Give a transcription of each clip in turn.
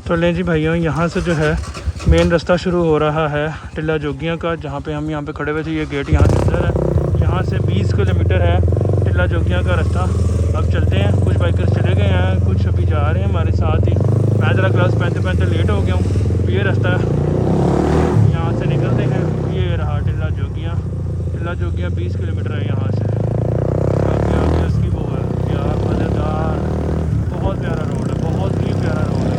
तो लें जी भाइयों, यहाँ से जो है मेन रास्ता शुरू हो रहा है टिल्ला जोगियाँ का, जहाँ पे हम यहाँ पे खड़े हुए थे। ये गेट यहाँ से अंदर है। यहाँ से 20 किलोमीटर है टिल्ला जोगियाँ का रास्ता। अब चलते हैं। कुछ बाइकर्स चले गए हैं, कुछ अभी जा रहे हैं हमारे साथ ही। मैं ज़रा क्लास पहनते लेट हो गया हूँ। ये रास्ता यहाँ से निकलते हैं। ये रहा टिल्ला जोगियाँ। टिल्ला जोगियाँ 20 किलोमीटर है यहाँ से। इसकी वो है यार, मज़ेदार, बहुत प्यारा रोड है, बहुत ही प्यारा रोड है।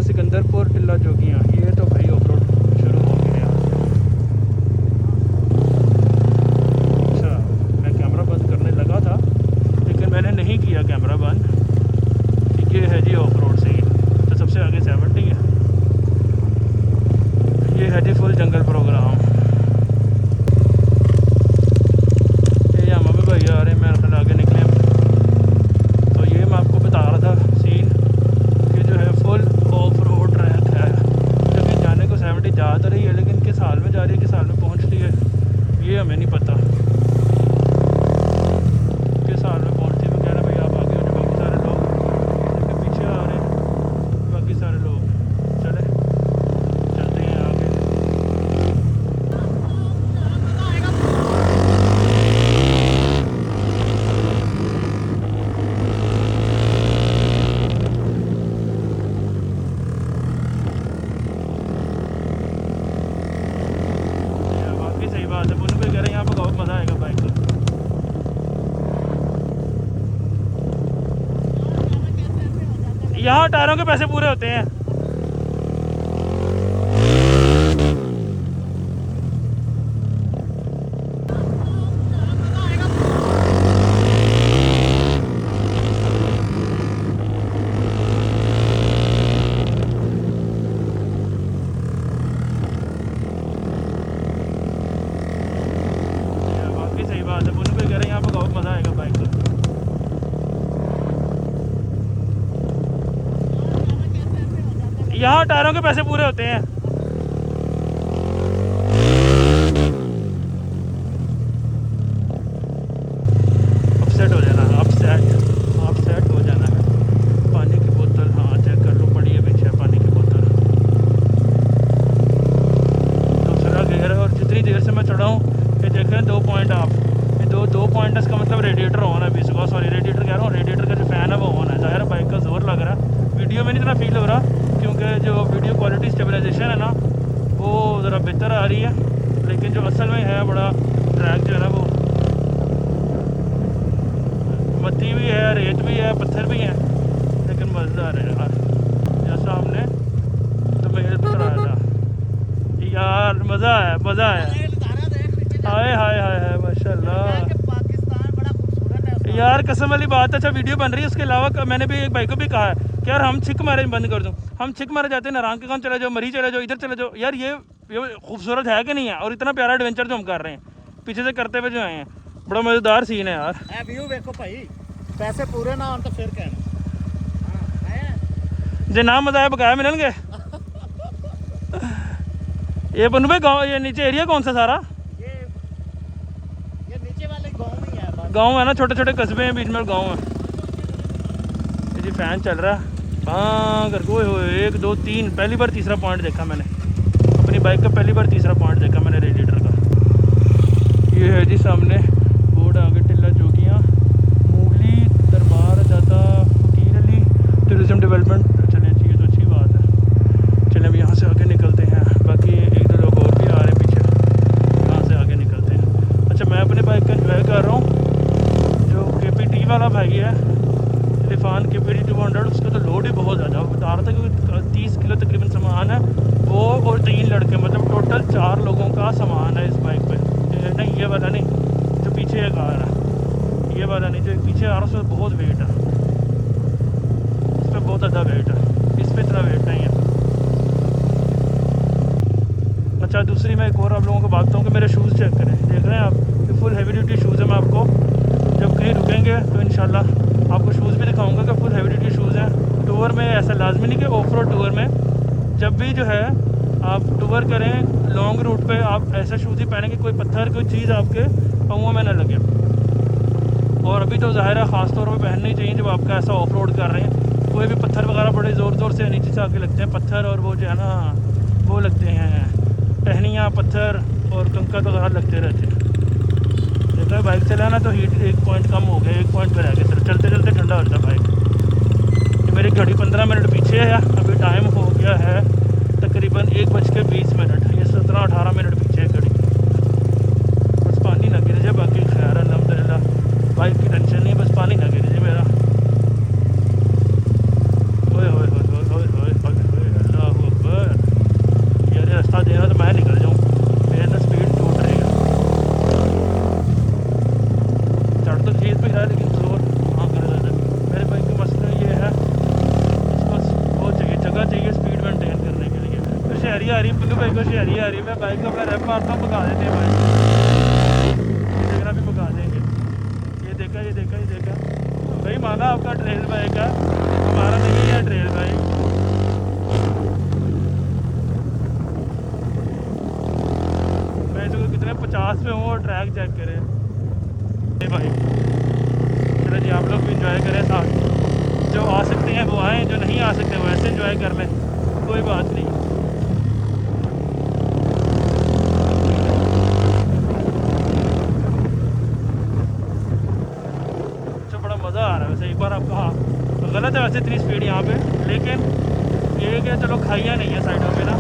सिकंदरपुर टिल्ला जोगियाँ, ये तो भाई ऑफ रोड शुरू हो गया। अच्छा, मैं कैमरा बंद करने लगा था लेकिन मैंने नहीं किया कैमरा बंद। ये है जी ऑफ रोड से ही, तो सबसे आगे 70 है। ये है जी फुल जंगल प्रोग्राम। ये हम भी भाई आ रहे हैं, मेरे ख्याल आगे निकले। तो ये मैं आपको बता रहा था सीन कि जो है फुल ऑफ रोड ट्रैक है। जबकि जाने को 70 जा तो रही है, लेकिन किस हाल में जा रही है, किस हाल में पहुंचती है, ये हमें नहीं पता। किस हाल में पहुंचती है वो कह रहे भाई आप आगे हो जाओ, बाकी सारे लोग लेकिन पीछे आ रहे हैं। बाकी सारे लोग चले चलते हैं आगे। सही बात है, बुन पे कह रहे हैं यहाँ पर बहुत मज़ा आएगा बाइक का। यहाँ टायरों के पैसे पूरे होते हैं। सही बात है, बुन पे कह रहे हैं यहाँ पर बहुत मज़ा आएगा बाइक का। यहाँ टायरों के पैसे पूरे होते हैं। अपसेट हो जाना है, अपसेट हो जाना है। पानी की बोतल, हाँ चेक कर लो, पड़ी है पीछे पानी की बोतल। दूसरा गियर है, और जितनी देर से मैं चढ़ा हूँ ये देखें 2 पॉइंट ऑफ। दो पॉइंट इसका मतलब रेडिएटर ऑन है। 20 का, सॉरी रेडिएटर कह रहा हूँ, रेडिएटर का जो फ़ैन है वो ऑन है। ज़ाहिर है बाइक का जोर लग रहा है। वीडियो में नहीं इतना फील हो रहा क्योंकि जो वीडियो क्वालिटी स्टेबलाइजेशन है ना वो ज़रा बेहतर आ रही है, लेकिन जो असल में है बड़ा ट्रैक जो है ना वो मट्टी भी है, रेत भी है, पत्थर भी हैं, लेकिन मज़ेदार है यार। जैसा हमने तो मैं बताया था यार, मज़ा है, मज़ा है। हाय हाय हाय हाय माशाल्लाह यार, कसम वाली बात। अच्छा वीडियो बन रही है, उसके अलावा मैंने भी एक भाई को भी कहा है कि यार हम छिक मारे बंद कर दूं। हम छिक मारे जाते हैं, नारंग के गांव चले जाओ, मरी चले जाओ, इधर चले जाओ। यार ये खूबसूरत है कि नहीं है? और इतना प्यारा एडवेंचर जो हम कर रहे हैं पीछे से करते हुए जो आए हैं, बड़ा मज़ेदार सीन है यार। व्यू देखो भाई, पैसे पूरे ना हो तो फिर कहना जे ना मज़ा आया बकाया मिलेंगे। ये बनू भाई गाँव, ये नीचे एरिया कौन सा सारा? ये नीचे वाले गाँव में है। गाँव है ना, छोटे छोटे कस्बे हैं, बीच में गाँव है। ये जी फैन चल रहा है। हाँ करके, ओए 1 2 3, पहली बार तीसरा पॉइंट देखा मैंने अपनी बाइक का। पहली बार तीसरा पॉइंट देखा मैंने रेडिएटर का। ये है जी सामने बोर्ड आगे, टिल्ला जोगियाँ, मूगली दरबार जाता फकीर अली टूरिज़म डेवलपमेंट। चलें जी, ये तो अच्छी बात है। चलें अब यहाँ से आगे निकलते हैं। बाकी 1 2 लोग और भी आ रहे हैं पीछे, यहाँ से आगे निकलते हैं। अच्छा, मैं अपने बाइक का एंजॉय कर रहा हूँ। जो KPT वाला भाई है, लिफान KPT 200, उसका तो लोड ही बहुत ज़्यादा बता रहा था, क्योंकि 30 किलो तकरीबन सामान है वो, और 3 लड़के, मतलब टोटल 4 लोगों का सामान है इस बाइक पे। नहीं ये वाला नहीं, जो पीछे एक आ रहा है, ये वाला नहीं, जो एक पीछे आ रहा है उसमें बहुत वेट है, इस पर बहुत ज़्यादा वेट है, इस पर इतना वेट नहीं है। अच्छा दूसरी मैं एक और आप लोगों को बात बताऊँ कि मेरे शूज़ चेक करें, देख रहे हैं आप, ये फुल हैवी ड्यूटी शूज़ है। मैं आपको जब कहीं रुकेंगे तो इंशाल्लाह आपको शूज़ भी दिखाऊंगा कि फुल हैवी ड्यूटी शूज़ हैं। टूर में ऐसा लाजमी नहीं कि ऑफ रोड टूर में जब भी जो है आप टूर करें लॉन्ग रूट पे आप ऐसा शूज़ ही पहनेंगे कोई पत्थर कोई चीज़ आपके पाँवों में ना लगे। और अभी तो ज़ाहिर है ख़ास तौर पर पहननी चाहिए जब आपका ऐसा ऑफ रोड कर रहे हैं। कोई भी पत्थर वगैरह बड़े ज़ोर ज़ोर से नीचे से आके लगते हैं पत्थर, और वो जो है ना वो लगते हैं टहनियाँ, पत्थर और कंकर वगैरह लगते रहते हैं। देखा बाइक चलाना तो हीट 1 पॉइंट कम हो गया, 1 पॉइंट पर रह गया, चलते चलते ठंडा हो जाता बाइक। ये मेरी घड़ी 15 मिनट पीछे है, अभी टाइम हो गया है तकरीबन 1:20। ये 17-18 मिनट पीछे है घड़ी। बस पानी ना गिर जाए, बाकी खैर अल्हम्दुलिल्लाह बाइक की टेंशन नहीं, बस पानी ना गिर जाए मेरा। ओए होए होए होए होए होए, अल्लाह अकबर। ये रास्ता देना तो मैं निकल जाऊँ, मेरे ना स्पीड टूट रही है। चढ़ तो खेत पे रहा है लेकिन जोर हाँ कर रहा है। मेरे बाइक का मसला ये है, इसको वो चाहिए जगह चाहिए स्पीड मेंटेन करने के लिए। तो शहरी आ रही है, बाइक को शहरी आ रही है, मैं बाइक का अपना रैप मारता हूँ, भगा देते हैं बाइक, ये देखना भी भगा देंगे। ये देखा ये देखा ये देखा, तो भाई माना आपका ट्रेल बाइक है, हमारा नहीं है ट्रेल बाइक। मैं जो कितने 50 पे हूँ और ट्रैक चेक करें भाई। चलो जी आप लोग भी इंजॉय करें साथ, जो आ सकते हैं वो आएँ, जो नहीं आ सकते वो ऐसे इंजॉय कर लें, कोई बात नहीं। अच्छा बड़ा मज़ा आ रहा है वैसे, एक बार आपका हाँ गलत है वैसे इतनी स्पीड यहाँ पे, लेकिन ये कि चलो खाइयाँ नहीं है साइडों में ना,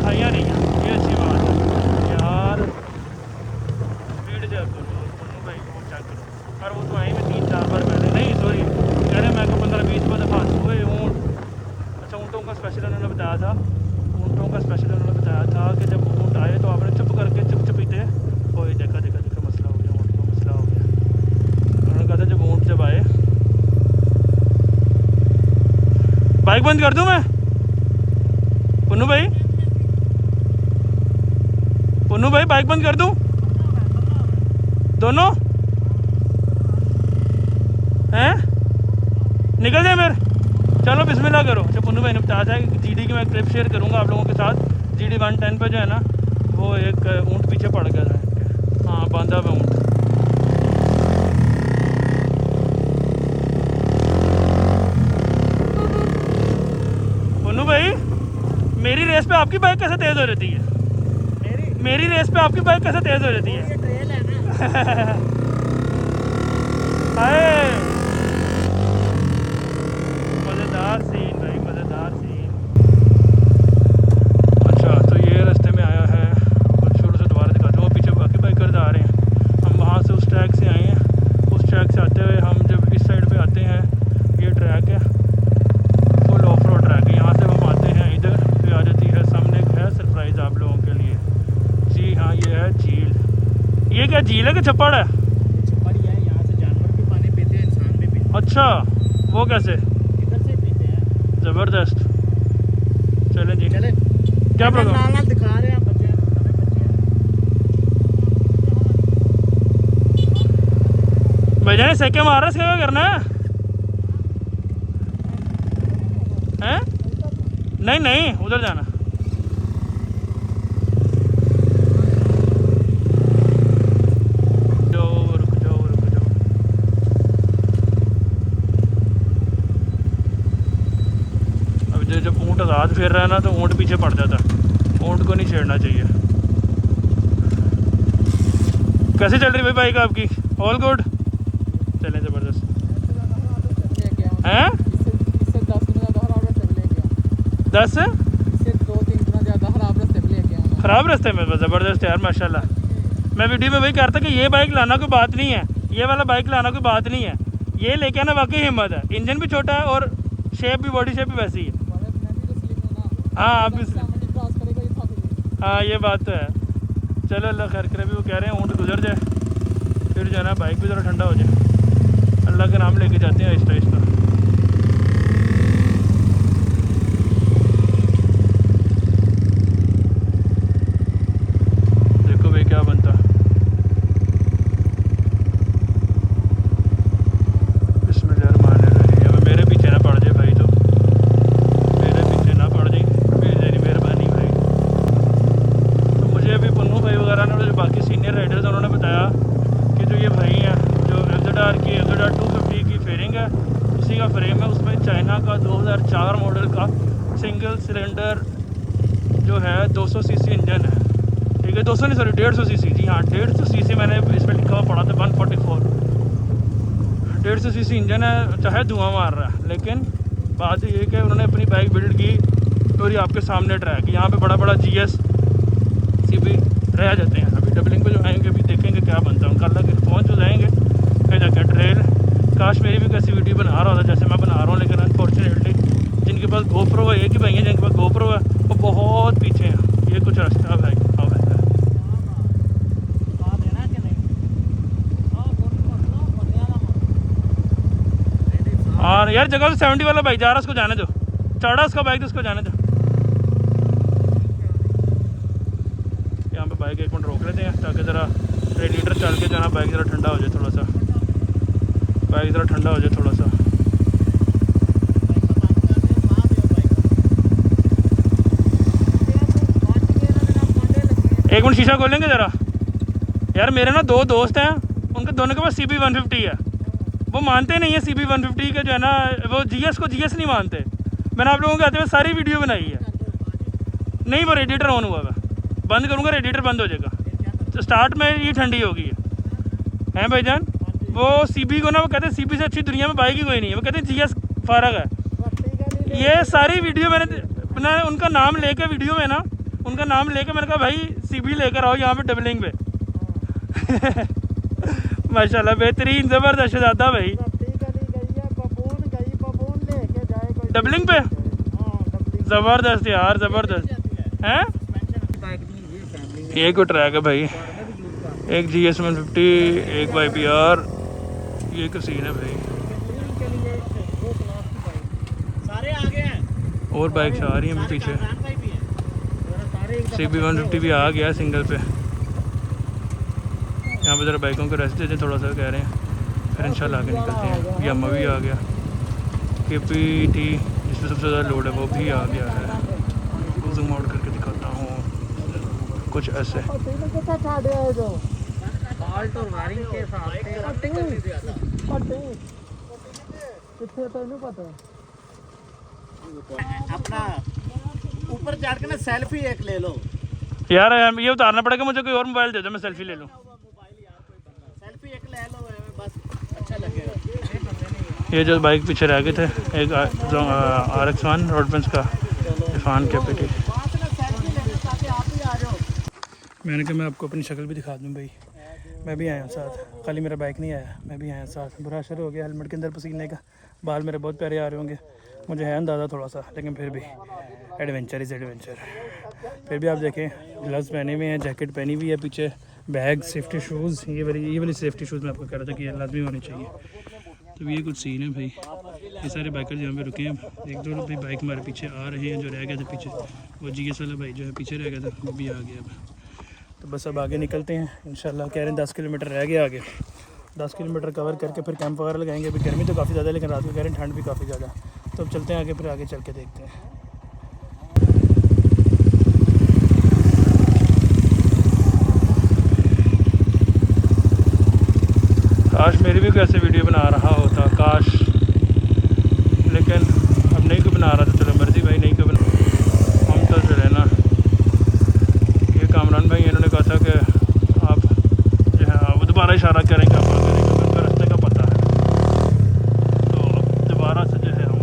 खाइयाँ नहीं है, ये अच्छी बात है यार। स्पीड जो भाई वो चेक करो, और वो तो आई में 3-4 बार पहले नहीं सॉरी कह रहे मैं को 15-20 बार दफा हुए ऊँट। अच्छा ऊँटों का स्पेशल उन्होंने बताया था, ऊँटों का स्पेशल उन्होंने बताया था कि जब ऊँट आए तो आपने चुप करके चुपीते कोई देखा देखा देखा मसला हो गया, ऊँट का मसला हो गया। उन्होंने कहा था जब ऊँट जब आए, बाइक बंद कर दूँ मैं पुन्नू भाई, पुन्नू भाई बाइक बंद कर दूँ दोनों हैं, निकल जाए मेरे, चलो बिस्मिल्लाह करो। अच्छा पुन्नू भाई ने बताया था कि GD की मैं क्लिप शेयर करूंगा आप लोगों के साथ। GD 110 पे जो है ना वो एक ऊँट पीछे पड़ गया था, हाँ बांधा पे ऊँट। पुन्नू भाई मेरी रेस पे आपकी बाइक कैसे तेज़ हो रहती है? मेरी रेस पे आपकी बाइक कैसे तेज़ हो रहती है? ये ट्रेल है ना। हाय मज़ेदार सीन भाई, मज़ेदार सीन। अच्छा तो ये रास्ते में आया है, शुरू से दोबारा दिखाता हूँ, पीछे बाकी बाइकर्स आ रहे हैं। हम वहाँ से उस ट्रैक से आए हैं, उस ट्रैक से आते हुए हम जब इस साइड पे आते हैं, ये ट्रैक है फुल ऑफ रोड ट्रैक है। यहाँ से हम आते हैं इधर, फिर आ जाती है सामने एक है सरप्राइज़ आप लोगों के लिए। जी हाँ ये है झील। ये क्या झील है कि छप्पड़ है? छप्पड़ है, यहाँ से जानवर भी पानी पीते हैं, इंसान भी पीते हैं। अच्छा वो कैसे? इधर से पीते हैं। ज़बरदस्त। चलें जी, चले क्या प्रोग्राम? लाल दिखा रहे हैं बच्चे भाई जाने सेके मार रहा, इसका क्या करना है? हैं? नहीं नहीं उधर जाना। रुक जाओ रुक जाओ। अब जब ऊँट आज़ाद फिर रहा है ना तो ऊँट पीछे पड़ जाता है, ऊँट को नहीं छेड़ना चाहिए। कैसे चल रही भाई बाइक आपकी? All good? चलें ज़बरदस्त हैं? 10 से 2-3 गुना ज़्यादा खराब रास्ते पे लेके आना। ख़राब रास्ते में? ज़बरदस्त यार माशाल्लाह। मैं वीडियो में वही कहता कि ये बाइक लाना कोई बात नहीं है, ये वाला बाइक लाना कोई बात नहीं है, ये लेके आना वाकई हिम्मत है। इंजन भी छोटा है और शेप भी, बॉडी शेप भी वैसी है। हाँ आप भी सामने क्रॉस करेगा ये थक जाएगा। हाँ ये बात तो है। चलो अल्लाह खैर करे, भी वो कह रहे हैं ऊँट गुजर जाए फिर जो है ना बाइक भी ज़रा ठंडा हो जाए। अल्लाह का नाम लेके जाते हैं आहिस्ता आहिस्ता। देखो भाई क्या बनता। बिस्मिल्लाहिर्रहमानिर्रहीम। अब मेरे पीछे ना पड़ जाए भाई, तो मेरे पीछे ना पड़ जाए, मेरी मेहरबानी भाई। तो मुझे अभी पन्नू भाई वगैरह ने, जो बाकी सीनियर राइडर्स हैं, उन्होंने बताया कि जो ये भाई हैं जो एफजेडआर की एफजेडआर 250 की फेयरिंग है उसी का फ्रेम है, उसमें चाइना का 2004 मॉडल का सिंगल सिलेंडर जो है 200 सीसी इंजन है। ठीक है, 200 नहीं सॉरी 150 सीसी। जी हाँ 150 सीसी मैंने इसमें लिखा हुआ पड़ा था 144। 150 सीसी इंजन है, चाहे धुआं मार रहा है, लेकिन बात ये है कि उन्होंने अपनी बाइक बिल्ड की और ये आपके सामने ट्रैक, यहाँ पे बड़ा बड़ा GS CB रह जाते हैं। अभी डबलिंग पे जो आएंगे अभी देखेंगे क्या बनता है उनका, अल्लाह के पहुँच जो जाएंगे फिर जाके ट्रेल। काश मेरी भी कैसी वीडियो बना रहा होता जैसे मैं बना रहा हूँ, लेकिन अनफॉर्चुनेटली जिनके पास GoPro है, एक ही भाई हैं जिनके पास GoPro है, वो बहुत पीछे हैं। ये कुछ रास्ता है भाई। हाँ भाई और यार जगह तो 70 वाला भाई जा रहा, उसको जाने दो। चढ़ा उसका बाइक तो उसको जाने दो। यहाँ पे बाइक एक मिनट रोक लेते हैं ताकि ज़रा रेडिएटर चल के जाना, बाइक ज़रा ठंडा हो जाए थोड़ा सा, बाइक ज़रा ठंडा हो जाए थोड़ा सा। एक मिनट शीशा खोलेंगे ज़रा। यार मेरे ना 2 दोस्त हैं, उनके दोनों के पास CB 150 है। वो मानते नहीं है CB 150 का जो है ना, वो GS को GS नहीं मानते। मैंने आप लोगों के आते हुए सारी वीडियो बनाई है। नहीं वो रेडिएटर ऑन हुआ है, बंद करूँगा रेडिएटर बंद हो जाएगा, तो स्टार्ट में ये ठंडी होगी है भाईजान। वो CB को ना वो कहते हैं CB से अच्छी दुनिया में बाइक ही कोई नहीं है, वो कहते हैं GS फारग है। ये सारी वीडियो मैंने उनका नाम लेके वीडियो में ना उनका नाम लेके मैंने कहा भाई CB लेकर आओ यहाँ पे डबलिंग पे। माशाल्लाह बेहतरीन ज़बरदस्त शहजादा भाई डबलिंग पे ज़बरदस्त यार ज़बरदस्त हैं। ये कोई ट्रैक है भाई, एक GS 150 एक YPR, ये एक सीन है भाई। सारे आगे हैं और बाइक्स आ रही हैं पीछे। CB 150 भी आ गया सिंगल पे। यहाँ पे ज़रा बाइकों को रेस्ट देते थोड़ा सा कह रहे हैं, फिर इंशाल्लाह आगे निकलते हैं। यामा भी आ गया, KPT जिसमें सबसे ज़्यादा लोड है वो भी आ गया है। जूम आउट करके दिखाता हूँ कुछ ऐसे। अपना ऊपर चढ़ के ना सेल्फी एक ले लो यार ये उतारना पड़ेगा मुझे, कोई और मोबाइल दे दो मैं सेल्फी ले लूँ। सेल्फी एक ले लो बस, अच्छा लगेगा। ये जो बाइक पीछे रह गए थे, एक RX-1 रोडबेंस का इरफान KPT। मैंने कहा मैं आपको अपनी शक्ल भी दिखा दूँ भाई, मैं भी आया हूँ साथ, खाली मेरा बाइक नहीं आया, मैं भी आया साथ। बुरा असर हो गया हेलमेट के अंदर पसीने का, बाल मेरे बहुत प्यारे आ रहे होंगे, मुझे है अंदाज़ा थोड़ा सा, लेकिन फिर भी एडवेंचर इज़ एडवेंचर। फिर भी आप देखें ग्लव्स पहने हुए हैं, जैकेट पहनी हुई है, पीछे बैग, सेफ्टी शूज़, ये वाली सेफ्टी शूज़ मैं आपको कह रहा था कि ये लाजमी होनी चाहिए। तो ये कुछ सीन है भाई, ये सारे बाइकर यहाँ पे रुके हैं। एक दो भाई बाइक हमारे पीछे आ रहे हैं, जो रह गए थे पीछे, वो GS वाला भाई जो है पीछे रह गया था, वो भी आ गया अब। तो बस अब आगे निकलते हैं इंशाल्लाह। कह रहे हैं 10 किलोमीटर रह गया आगे, 10 किलोमीटर कवर करके फिर कैंप वगैरह लगाएंगे। अभी गर्मी तो काफ़ी ज़्यादा है, लेकिन रात को कह रहे हैं ठंड भी काफ़ी ज़्यादा। तो अब चलते हैं आगे, फिर आगे चल के देखते हैं। काश मेरी भी कैसे वीडियो बना रहा होता, काश, लेकिन अब नहीं कोई बना रहा था। चलो मर्जी भाई, नहीं कोई बना, हम तो जो है ना, ये कामरान भाई इन्होंने कहा था कि आप जो है वो दोबारा इशारा करेंगे, आप आगे नहीं, उनको रास्ते का पता है, तो अब दोबारा से जो है हम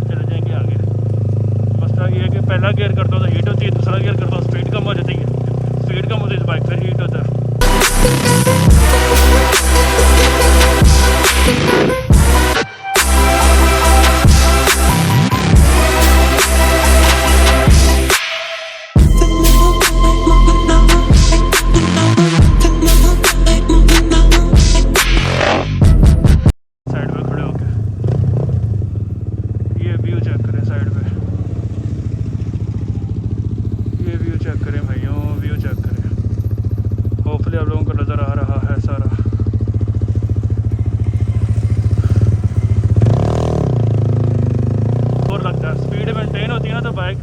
चले जाएंगे आगे। मसला ये है कि पहला गियर करता हूँ तो हीट होती है, दूसरा गियर करता हूँ स्पीड कम हो जाती है, स्पीड कम होती है तो बाइक फिर हीट होता है। होती है ना तो बाइक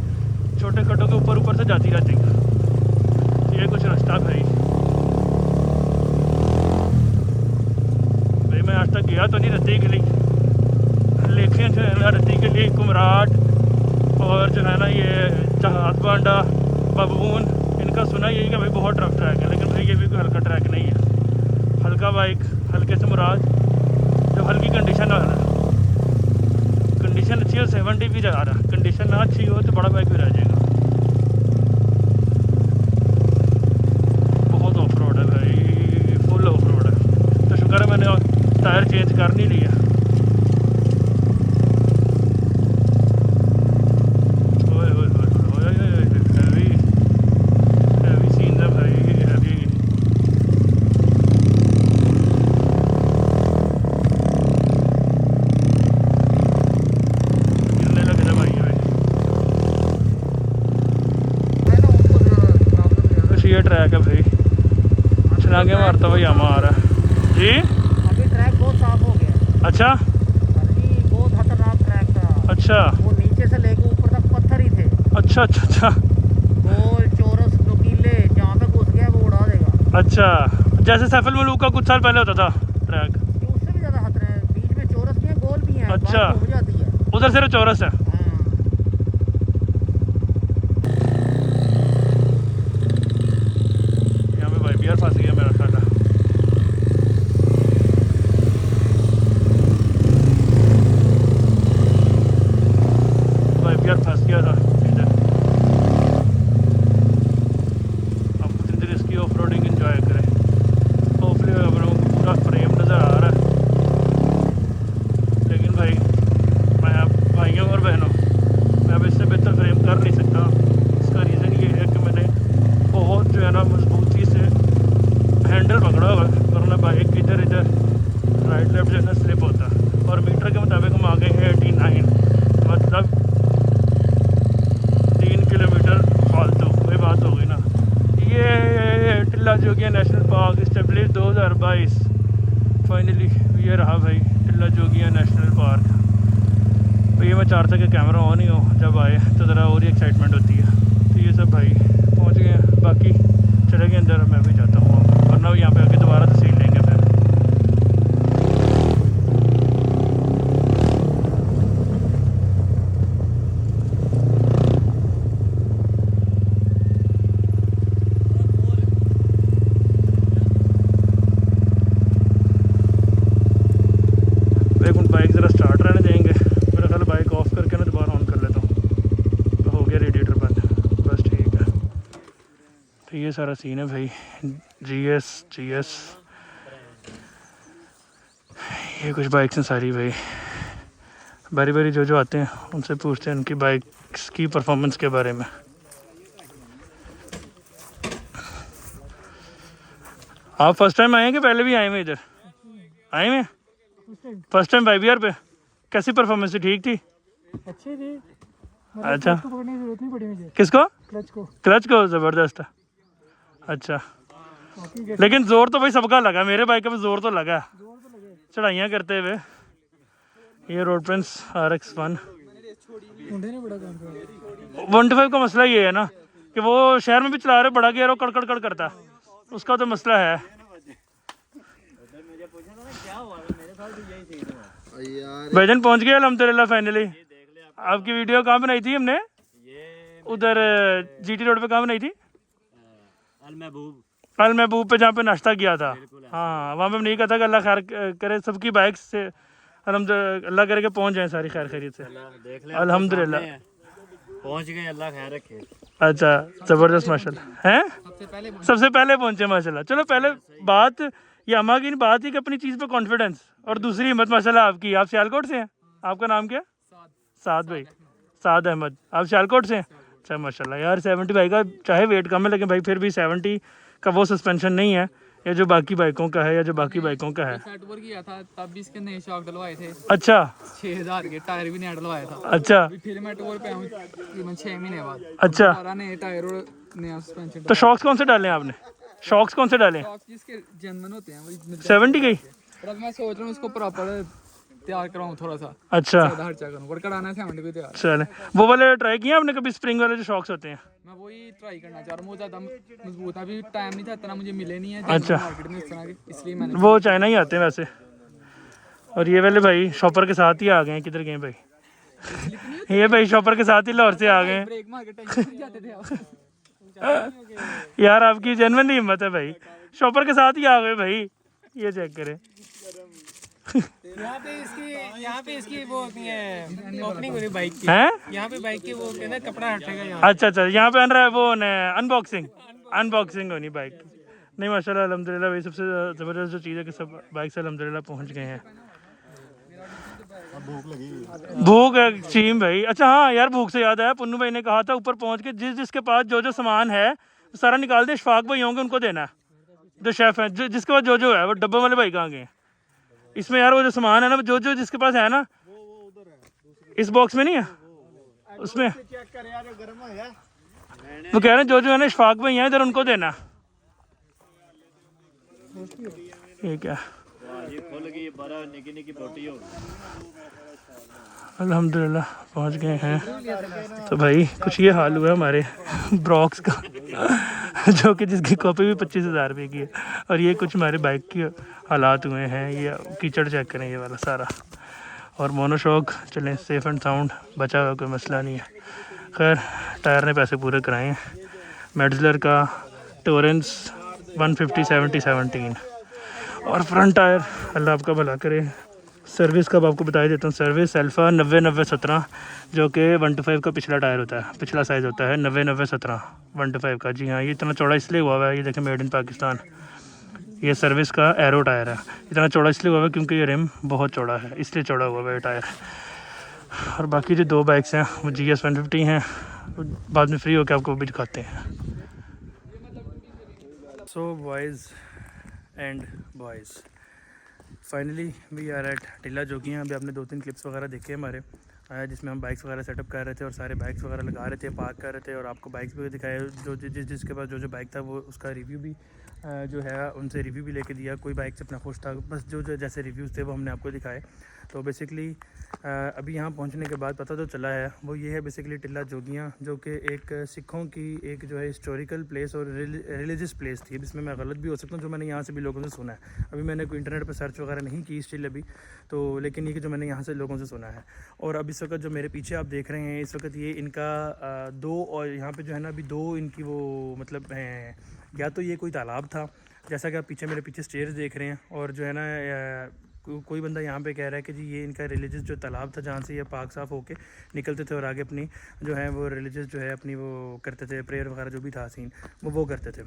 छोटे खड्डों के ऊपर ऊपर से जाती रहती है। तो ये कुछ रास्ता भाई मैं आज तक गया तो नहीं रत्ती के लिए, लेकिन जो है ना रत्ती के लिए कुमराट और जो है ना ये जहाज बांडा बबून इनका सुना यही कि भाई बहुत टफ ट्रैक है, लेकिन भाई ये भी कोई हल्का ट्रैक नहीं है। हल्का बाइक, हल्के से मुराद जो हल्की कंडीशन आ रहा है, कंडीशन अच्छी हो 70 भी जा रहा है, कंडीशन ना अच्छी हो तो बड़ा बाइक भी रह जाएगा। बहुत ऑफ रोड है भाई, फुल ऑफ रोड है। तो शुक्र है मैंने टायर चेंज कर नहीं लिया। ट्रैक है भाई, छलांगे मारता हुआ यामा आ रहा है जी। अभी ट्रैक बहुत साफ हो गया। अच्छा अभी बहुत खतरनाक ट्रैक था। अच्छा, वो नीचे से लेके ऊपर तक पत्थर ही थे। अच्छा अच्छा अच्छा, गोल चौरस नुकीले, जहाँ पे घुस गया वो उड़ा देगा। अच्छा जैसे सैफल मलूक का कुछ साल पहले होता था ट्रैक, ये उससे भी ज़्यादा खतरे हैं। बीच में चौरस भी है, गोल भी है। अच्छा घूम जाती है। उधर सिर्फ चौरस है। यार फंस गया मेरा ख्याल है। भाई यार फंस गया था इधर। आप कुछ देर इसकी ऑफ रोडिंग इंजॉय करें। होपफुली आप लोगों को पूरा फ्रेम नज़र आ रहा है, लेकिन भाई मैं आप भाइयों और बहनों मैं अब इससे बेहतर फ्रेम कर नहीं सकता। इसका रीज़न ये है कि मैंने बहुत जो है ना मजबूती से हैंडल पकड़ा हुआ, वरना बाइक इधर इधर राइट लेफ्ट जो है ना स्लिप होता। और मीटर के मुताबिक हम आ गए हैं 89, मतलब 3 किलोमीटर फालतू वही बात हो गई ना। ये टिल्ला जोगिया नेशनल पार्क इस्टेब्लिश 2022 फाइनली ये रहा भाई, टिल्ला जोगिया नेशनल पार्क। तो ये मैं चाहता कि कैमरा ऑन ही हो, जब आए तो ज़रा और ही एक्साइटमेंट होती है। तो ये सब भाई पहुँच गए हैं, बाकी चले गए अंदर, मैं भी जाता हूँ वरना यहाँ पे आके दोबारा तस्वीर लेंगे फिर। एक मिनट बाइक ज़रा स्टार्ट रहने देंगे, मेरा ख्याल बाइक ऑफ करके ना दोबारा ऑन कर लेता हूँ। तो हो गया रेडिएटर बंद, बस ठीक है। तो ये सारा सीन है भाई, जीएस ये कुछ बाइक्स हैं सारी भाई। बारी बारी जो आते हैं उनसे पूछते हैं उनकी बाइक्स की परफॉर्मेंस के बारे में। आप फर्स्ट टाइम आए हैं कि पहले भी आए हुए इधर? आए हुए फर्स्ट टाइम YBR पे? कैसी परफॉर्मेंस थी? ठीक थी? अच्छी थी। अच्छा, पकड़ने की जरूरत नहीं पड़ी मुझे। किसको? क्लच को ज़बरदस्त है। अच्छा, लेकिन जोर तो भाई सबका लगा, मेरे बाइक का भी जोर तो लगा चढ़ाइयाँ करते हुए। ये रोड प्रिंस RX1 125 का मसला ये है ना कि वो शहर में भी चला रहे, बड़ा गियर कड़ कड़ कड़ करता, उसका तो मसला है। भाईजान पहुंच गए अल्हम्दुलिल्लाह फाइनली। आपकी वीडियो कहाँ बनाई थी हमने? उधर GT रोड पे कहाँ बनाई थी? अल महबूब पे, जहाँ पे नाश्ता किया था। हाँ, वहाँ पे हमने कहा था कि अल्लाह खैर करे सबकी बाइक से, अल्लाह करके पहुँच जाए सारी खैर खैरियत से। अल्हम्दुलिल्लाह पहुंच गए, अल्लाह खैर रखे। अच्छा, ज़बरदस्त माशाल्लाह हैं, सबसे पहले पहुँचे माशाल्लाह। चलो पहले बात ये अम्मा की बात ही कि अपनी चीज़ पे कॉन्फिडेंस, और दूसरी हिम्मत माशाल्लाह आपकी। आप सियालकोट से हैं? आपका नाम क्या? साद भाई, साद अहमद। आप सियालकोट से हैं? अच्छा माशाल्लाह यार। 70 भाई का चाहे वेट कम है, लेकिन भाई फिर भी 70 का वो सस्पेंशन नहीं है या जो बाकी बाइकों का है, या जो बाकी बाइकों का है। किया था तब भी इसके नए शॉक डलवाए थे। अच्छा, 6000 के टायर भी नया डलवाया था। अच्छा, फिर मैं टूर पे आऊँ तकरीबन 6 महीने बाद। अच्छा, सारा नए टायर और नया सस्पेंशन। तो शॉक्स कौन से डाले आपने? शॉक्स कौन से डाले? जिसके जेन्युइन होते हैं वही 70 के ही? अब मैं सोच रहा हूँ उसको प्रॉपर तैयार कराऊँ थोड़ा सा अच्छा ज़्यादा खर्चा करूँ पर कराना 70 पे तैयार। चले, वो वाले ट्राई किया आपने कभी, स्प्रिंग वाले जो शॉक्स होते हैं? मैं वही ट्राई करना चाह रहा हूँ, वो ज़्यादा मजबूत है, अभी टाइम नहीं था इतना, मुझे मिले नहीं है अच्छा। मार्केट में इस तरह के, इसलिए मैंने वो चाइना ही आते हैं वैसे। और ये वाले भाई शॉपर के साथ ही आ गए हैं, किधर गए भाई? ये भाई शॉपर के साथ ही लाहौर से आ गए हैं। ब्रेक मार के टेंशन जाते थे आप। यार आपकी जेन्युइनली हिम्मत है भाई, शॉपर के साथ ही आ गए भाई, ये चेक करें। यहाँ पे इसकी वो होती है ओपनिंग हो रही बाइक की, हैं? यहाँ पे बाइक की वो होते हैं ना, कपड़ा हटेगा यहाँ। अच्छा अच्छा, यहाँ पे वो अनबॉक्सिंग होनी बाइक। नहीं माशाल्लाह अल्हम्दुलिल्लाह भाई, सबसे ज़बरदस्त जो चीज़ है कि सब बाइक से अल्हम्दुलिल्लाह पहुँच गए हैं। भूख है एक्सट्रीम भाई। अच्छा हाँ यार, भूख से याद आया, पुन्नू भाई ने कहा था ऊपर पहुँच के जिसके पास जो सामान है सारा निकाल दे, इशफाक भाई होंगे उनको देना, जो शेफ़ है, जिसके पास जो है। वो डब्बे वाले भाई कहाँ गए? इसमें यार वो जो सामान है ना, जो जिसके पास है ना, इस बॉक्स में नहीं है, उसमें वो कह रहे हैं जो है ना, इशफाक भाई हैं इधर, उनको देना। ठीक है, अल्हम्दुलिल्लाह पहुंच गए हैं। तो भाई कुछ ये हाल हुआ हमारे ब्रॉक्स का जो कि जिसकी कॉपी भी 25,000 रुपये की है। और ये कुछ हमारे बाइक के हालात हुए हैं। ये कीचड़ चेक करें, ये वाला सारा। और मोनोशॉक चलें सेफ़ एंड साउंड, बचा हुआ कोई मसला नहीं है। खैर टायर ने पैसे पूरे कराए हैं। मेडलर का टोरेंस 150/70/17 और फ्रंट टायर अल्लाह आपका भला करे। सर्विस का आपको बता देता हूँ, सर्विस अल्फ़ा 90/90/17 जो कि 1/5 का पिछला टायर होता है, पिछला साइज़ होता है 90/90/17 1/5 का। जी हाँ, ये इतना चौड़ा इसलिए हुआ है, ये देखें मेड इन पाकिस्तान। ये सर्विस का एरो टायर है, इतना चौड़ा इसलिए हुआ है क्योंकि ये रिम बहुत चौड़ा है, इसलिए चौड़ा हुआ है ये टायर। और बाकी जो दो बाइक्स हैं वो GS 150 हैं, बाद में फ्री होकर आपको भी दिखाते हैं। So boys and boys, finally we are at Tilla Jogian. अभी आपने 2-3 क्लिप्स वगैरह देखे हमारे, जिसमें हम बाइक्स वगैरह सेटअप कर रहे थे और सारे बाइक्स वगैरह लगा रहे थे, पार्क कर रहे थे, और आपको बाइक्स भी दिखाए जो जिसके पास जो बाइक था वो उसका रिव्यू भी जो है उनसे रिव्यू भी लेके दिया। कोई बाइक से अपना खुश था, बस जो जैसे रिव्यूज़ थे वो हमने आपको दिखाए। तो बेसिकली अभी यहाँ पहुँचने के बाद पता तो चला है, वो ये है बेसिकली टिल्ला जोगियाँ, जो कि एक सिखों की एक जो है हिस्टोरिकल प्लेस और रिलीजियस प्लेस थी। अब इसमें मैं गलत भी हो सकता हूँ, जो मैंने यहाँ से भी लोगों से सुना है। अभी मैंने कोई इंटरनेट पर सर्च वगैरह नहीं की स्टिल अभी तो, लेकिन ये कि जो मैंने यहाँ से लोगों से सुना है। और अब इस वक्त जो मेरे पीछे आप देख रहे हैं, इस वक्त ये इनका 2 और यहाँ पे जो है ना अभी 2 इनकी वो मतलब हैं, या तो ये कोई तालाब था, जैसा कि आप पीछे मेरे पीछे स्टेयर्स देख रहे हैं, और जो है ना कोई बंदा यहाँ पे कह रहा है कि जी ये इनका रिलीजियस जो तालाब था जहाँ से ये पाक साफ़ होके निकलते थे और आगे अपनी जो है वो रिलीजियस जो है अपनी वो करते थे, प्रेयर वगैरह जो भी था सीन वो करते थे।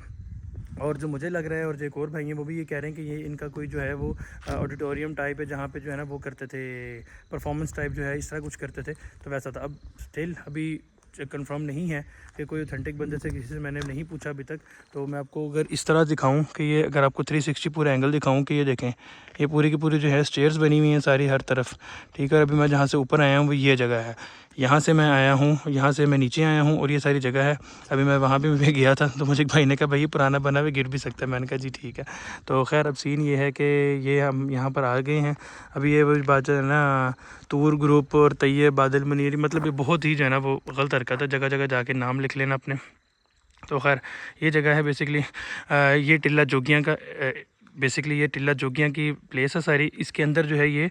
और जो मुझे लग रहा है, और जो एक और भाई हैं वो भी ये कह रहे हैं कि ये इनका कोई जो है वो ऑडिटोरियम टाइप है, जहाँ पे जो है ना वो करते थे परफॉर्मेंस टाइप जो है, इस तरह कुछ करते थे। तो वैसा था। अब स्टिल अभी कंफर्म नहीं है कि कोई ऑथेंटिक बंदे से, किसी से मैंने नहीं पूछा अभी तक। तो मैं आपको अगर इस तरह दिखाऊं कि ये, अगर आपको 360 पूरा एंगल दिखाऊं कि ये देखें, ये पूरी की पूरी जो है स्टेयर्स बनी हुई हैं सारी हर तरफ, ठीक है। अभी मैं जहाँ से ऊपर आया हूँ वो ये जगह है, यहाँ से मैं आया हूँ, यहाँ से मैं नीचे आया हूँ और ये सारी जगह है। अभी मैं वहाँ पे भी गया था तो मुझे एक भाई ने कहा भाई ये पुराना बना हुआ गिर भी सकता है, मैंने कहा जी ठीक है। तो खैर अब सीन ये है कि ये हम यहाँ पर आ गए हैं। अभी ये वो बात है ना, तूर ग्रुप और तैयब बादल मनीरी, मतलब ये बहुत ही जो है ना वो गलत हरकत है, जगह जगह जाके नाम लिख लेना अपने। तो खैर ये जगह है बेसिकली, ये टिल्ला जोगियाँ का बेसिकली ये टिल्ला जोगियाँ की प्लेस है सारी। इसके अंदर जो है ये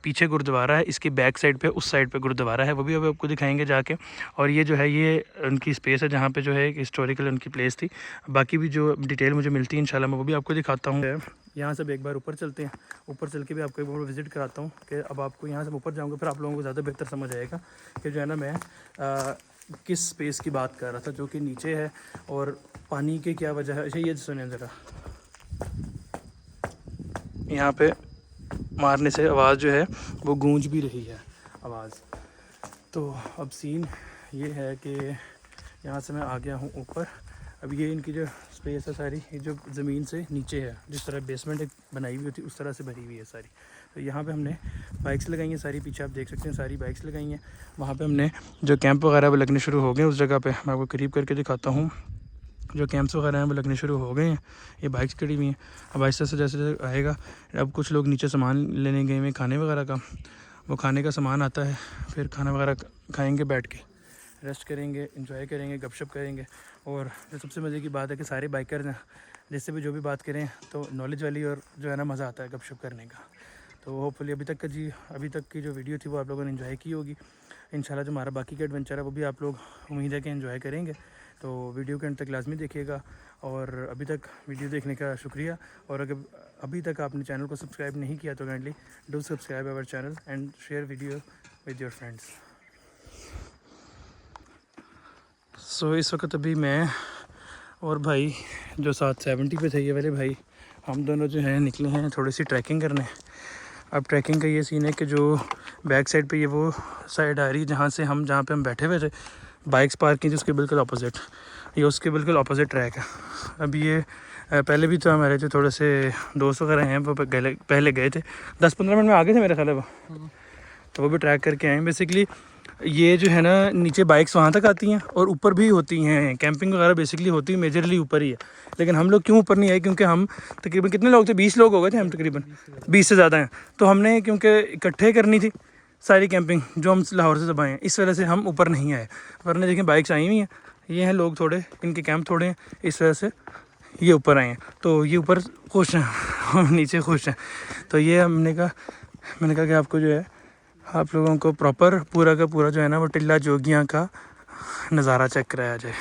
पीछे गुरुद्वारा है, इसकी बैक साइड पे उस साइड पे गुरुद्वारा है, वो भी अभी आपको दिखाएंगे जाके। और ये जो है ये उनकी स्पेस है जहाँ पे जो है एक हिस्टोरिकल उनकी प्लेस थी। बाकी भी जो डिटेल मुझे मिलती है इंशाल्लाह मैं वो भी आपको दिखाता हूँ। यहाँ से एक बार ऊपर चलते हैं, ऊपर चल के भी आपको एक बार विज़िट कराता हूँ कि अब आपको यहाँ से ऊपर जाऊँगा फिर आप लोगों को ज़्यादा बेहतर समझ आएगा कि जो है ना मैं किस स्पेस की बात कर रहा था, जो कि नीचे है और पानी की क्या वजह है। अच्छा ये सुनिए ज़रा, यहाँ पे मारने से आवाज़ जो है वो गूंज भी रही है आवाज़। तो अब सीन ये है कि यहाँ से मैं आ गया हूँ ऊपर। अब ये इनकी जो स्पेस है सारी, ये जो ज़मीन से नीचे है, जिस तरह बेसमेंट एक बनाई हुई होती है उस तरह से भरी हुई है सारी। तो यहाँ पे हमने बाइक्स लगाई हैं सारी, पीछे आप देख सकते हैं सारी बाइक्स लगाई हैं। वहाँ पे हमने जो कैंप वगैरह वो लगने शुरू हो गए उस जगह पे, मैं आपको करीब करके दिखाता हूँ। जो कैंप्स वगैरह हैं वो लगने शुरू हो गए हैं। ये बाइक्स खड़ी हुई हैं। अब आहिस्ता से जैसे आएगा, अब कुछ लोग नीचे सामान लेने गए हैं खाने वगैरह का, वो खाने का सामान आता है, फिर खाना वगैरह खाएंगे, बैठ के रेस्ट करेंगे, एंजॉय करेंगे, गपशप करेंगे। और जो सबसे मज़े की बात है कि सारे बाइकर्स हैं, जिससे भी जो भी बात करें तो नॉलेज वाली और जो है ना मज़ा आता है गपशप करने का। तो होपफुली अभी तक की जो वीडियो थी वो आप लोगों ने एंजॉय की होगी। इंशाल्लाह जो हमारा बाकी का एडवेंचर है वो भी आप लोग उम्मीद है कि एंजॉय करेंगे। तो वीडियो के अंत तक लाजमी देखिएगा। और अभी तक वीडियो देखने का शुक्रिया। और अगर अभी तक आपने चैनल को सब्सक्राइब नहीं किया तो kindly do subscribe our channel and share video with your friends. So इस वक्त अभी मैं और भाई जो साथ 70 पे थे ये वाले भाई, हम दोनों जो हैं निकले हैं थोड़ी सी ट्रैकिंग करने। अब ट्रैकिंग का ये सीन है कि जो बैक साइड पे ये वो साइड आ रही है जहाँ पे हम बैठे हुए थे, बाइक्स पार्क की उसके बिल्कुल अपोजिट, ये उसके बिल्कुल अपोजिट ट्रैक है। अब ये पहले भी तो हमारे जो थोड़े से दोस्त वगैरह हैं वो पहले गए थे, 10-15 मिनट में आ गए थे मेरे ख्याल है वो, तो वो भी ट्रैक करके आए। बेसिकली ये जो है ना नीचे बाइक्स वहाँ तक आती हैं और ऊपर भी होती हैं, कैंपिंग वगैरह बेसिकली होती है मेजरली ऊपर ही है। लेकिन हम लोग क्यों ऊपर नहीं आए, क्योंकि हम तकरीबन कितने लोग थे, 20 लोग हो गए थे हम, तकरीबन 20 से ज़्यादा हैं। तो हमने क्योंकि इकट्ठे करनी थी सारी कैंपिंग जो हम लाहौर से जब आए हैं, इस वजह से हम ऊपर नहीं आए। वरना देखें बाइक्स आई हुई हैं, ये हैं लोग थोड़े, इनके कैंप थोड़े हैं, इस वजह से ये ऊपर आए हैं। तो ये ऊपर खुश हैं, हम नीचे खुश हैं। तो ये मैंने कहा कि आपको जो है आप लोगों को प्रॉपर पूरा का पूरा जो है ना वो टिल्ला जोगियाँ का नज़ारा चेक कराया जाए।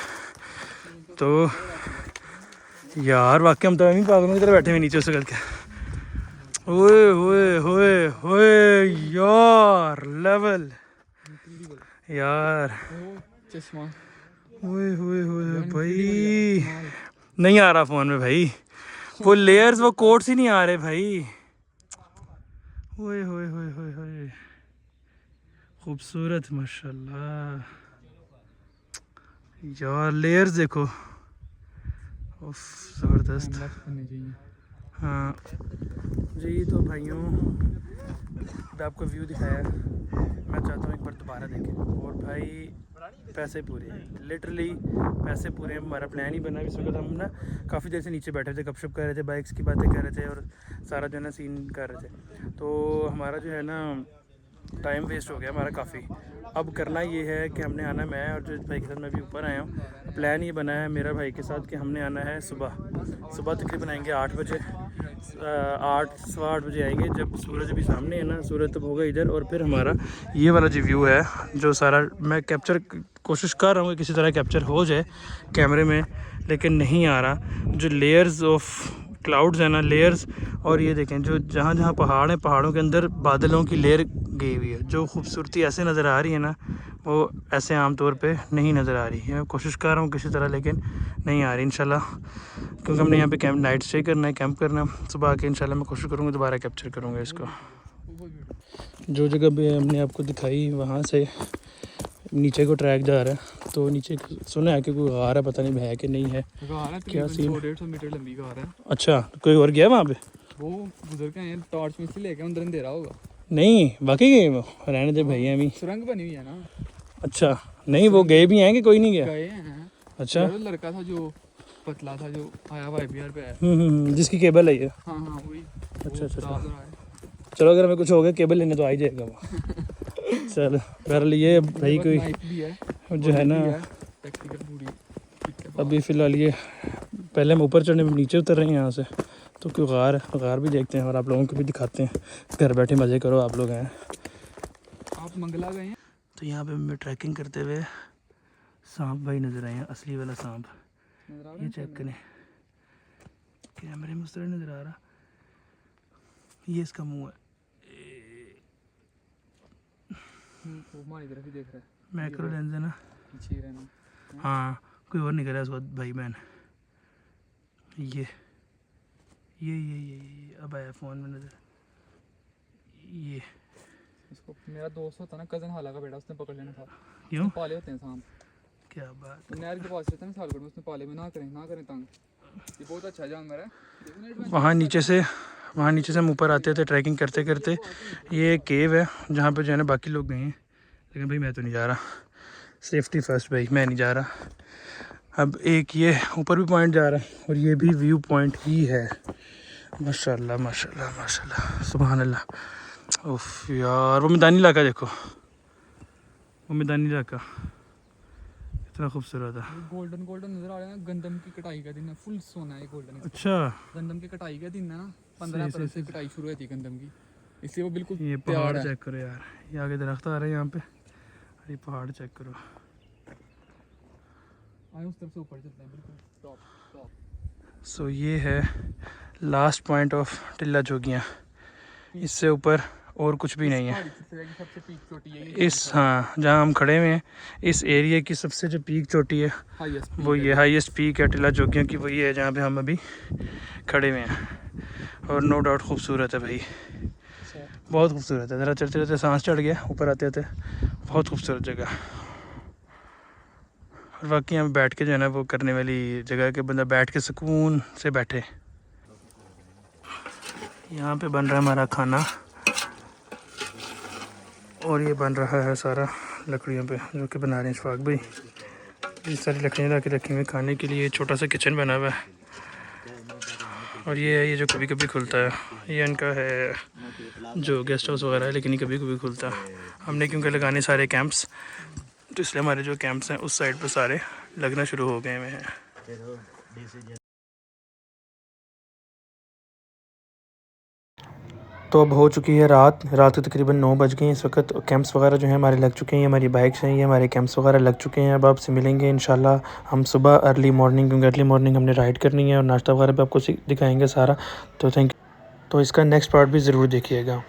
तो यार वाकई हम तो अभी पागलों की तरह बैठे हुए नीचे उसे करके, ओए होए होए होए यार लेवल यार, चश्मा ओए होए होए भाई, नहीं आ रहा फ़ोन में भाई, वो लेयर्स वो कोट्स ही नहीं आ रहे भाई। ओए होए होए होए होए, खूबसूरत माशाल्लाह यार, लेयर्स देखो, उफ ज़बरदस्त। हाँ जी, तो भाइयों मैं आपको व्यू दिखाया, मैं चाहता हूँ एक बार दोबारा देखें। और भाई पैसे पूरे हैं, लिटरली पैसे पूरे हैं। हमारा प्लान ही बना, इस वक्त हम ना काफ़ी देर से नीचे बैठे थे, गपशप कर रहे थे, बाइक्स की बातें कर रहे थे और सारा जो है ना सीन कर रहे थे। तो हमारा जो है ना टाइम वेस्ट हो गया हमारा काफ़ी। अब करना ये है कि हमने आना, मैं और जो भाई के साथ मैं भी ऊपर आया हूँ, प्लान ये बना है मेरा भाई के साथ कि हमने आना है सुबह तकरीबन आएंगे 8 बजे, 8-8:15 बजे आएंगे, जब सूरज भी सामने है ना, सूरज तब होगा इधर। और फिर हमारा ये वाला जो व्यू है जो सारा मैं कैप्चर कोशिश कर रहा हूँ कि किसी तरह कैप्चर हो जाए कैमरे में, लेकिन नहीं आ रहा। जो लेयर्स ऑफ क्लाउड्स है ना, लेयर्स, और ये देखें जो जहाँ जहाँ पहाड़ हैं, पहाड़ों के अंदर बादलों की लेयर गई हुई है, जो खूबसूरती ऐसे नज़र आ रही है ना वो ऐसे आम तौर पे नहीं नज़र आ रही है। मैं कोशिश कर रहा हूँ किसी तरह, लेकिन नहीं आ रही इंशाल्लाह, क्योंकि हमने यहाँ पे कैंप नाइट स्टे करना है, कैंप करना है। सुबह आके इंशाल्लाह मैं कोशिश करूँगा दोबारा कैप्चर करूँगा इसको। जो जगह भी हमने आपको दिखाई वहाँ से नीचे को ट्रैक जा रहा है, तो नीचे सुना है कि कोई गार है, पता नहीं है कि नहीं है, क्या सीन, 150 मीटर लंबी गार है। अच्छा कोई और गया वहाँ पे, वो गुजर के आए, टॉर्च में से लेके अंदर अंधेरा होगा। नहीं वाकई गए वो, रहने दे भैया अभी, सुरंग बनी हुई है ना। अच्छा नहीं वो गए भी हैं कि कोई नहीं गया, गए हैं। अच्छा लड़का था जो पतला था जो आया हुआ IBR पे है, जिसकी केबल है ये, हाँ हाँ वही। अच्छा चलो अगर हमें कुछ हो गया केबल लेने तो आ ही जाएगा वो। चलो बहरहाल ये भाई कोई जो है ना अभी फ़िलहाल ये पहले हम ऊपर चढ़ने नीचे उतर रहे हैं यहाँ से, तो कोई गार भी देखते हैं और आप लोगों को भी दिखाते हैं। घर बैठे मज़े करो, आप लोग हैं। आप मंगला गए हैं? तो यहाँ पे हमें ट्रैकिंग करते हुए सांप भाई नज़र आए हैं, असली वाला सांप, ये चेक करें, कैमरे में उस तरह नज़र आ रहा, ये इसका मुँह है, हमारी तरफ ही देख रहा है, मैक्रो लेंस है ना, पीछे रहना। हाँ कोई और निकला है उस वक्त भाई बहन, ये अब आया फ़ोन में नज़र, ये इसको मेरा दोस्त होता ना, कज़न हाला का बेटा, उसने पकड़ लेना था। क्यों पाले होते हैं सांप, क्या बात, नहर के पास रहता है ना सालगढ़ में, उसने पाले में ना करें तंग। ये बहुत अच्छा जानवर है। वहाँ नीचे से हम ऊपर आते थे ट्रैकिंग करते करते, ये केव है जहाँ पे जो है ना बाकी लोग गए हैं, लेकिन भाई मैं तो नहीं जा रहा, सेफ्टी फर्स्ट भाई, मैं नहीं जा रहा। अब एक ये ऊपर भी पॉइंट जा रहा है और ये भी व्यू पॉइंट ही है। माशाल्लाह माशाल्लाह माशाल्लाह सुभान अल्लाह। उफ यार वो मैदानी इलाका देखो, वो मैदानी इलाका कितना खूबसूरत है। गोल्डन गोल्डन नजर आ रहा है ना, गंदम की कटाई का दिन है, फुल सोना है गोल्डन। अच्छा गंदम की कटाई का दिन है ना, 15 अप्रैल से कटाई शुरू होती है गंदम की, इसलिए वो बिल्कुल ये तैयार पहाड़ है। चेक करो यार, ये आगे दरख्त आ रहे हैं यहाँ पे, ये पहाड़ चेक करो। आए उस तरफ से ऊपर चलते हैं, बिल्कुल टॉप टॉप। सो ये है लास्ट पॉइंट ऑफ टिल्ला जोगियाँ, इससे ऊपर और कुछ भी नहीं है। सबसे पीक चोटी है इस हाँ जहाँ हम खड़े हुए हैं इस एरिया की सबसे जो पीक चोटी है हाईएस्ट, वो ये हाईएस्ट पीक है टिल्ला जोगियों की, वही है जहाँ पे हम अभी खड़े हुए हैं। और नो डाउट खूबसूरत है भाई, बहुत खूबसूरत है। ज़रा चलते चलते सांस चढ़ गया, ऊपर आते आते बहुत खूबसूरत जगह। और बाकी यहाँ बैठ के जो है ना वो करने वाली जगह है कि बंदा बैठ के सुकून से बैठे। यहाँ पे बन रहा है हमारा खाना और ये बन रहा है सारा लकड़ियों पे, जो कि बना रहे हैं इशफाक भाई। ये सारी लकड़ियाँ ला के रखी हुई खाने के लिए। छोटा सा किचन बना हुआ है और ये है ये जो कभी कभी खुलता है, ये इनका है जो गेस्ट हाउस वगैरह है, लेकिन ये कभी कभी खुलता है। हमने क्योंकि लगाने सारे कैंप्स, तो इसलिए हमारे जो कैंप्स हैं उस साइड पर सारे लगना शुरू हो गए हुए हैं। तो अब हो चुकी है रात के तकरीबन 9 बज गए इस वक्त। कैंप्स वगैरह जो हैं हमारे लग चुके हैं, ये हमारी बाइक्स हैं, ये हमारे कैंप्स वगैरह लग चुके हैं। अब आपसे मिलेंगे इंशाल्लाह हम सुबह अर्ली मॉर्निंग, क्योंकि अर्ली मॉर्निंग हमने राइड करनी है और नाश्ता वगैरह भी आपको दिखाएंगे सारा। तो थैंक यू। तो इसका नेक्स्ट पार्ट भी ज़रूर देखिएगा।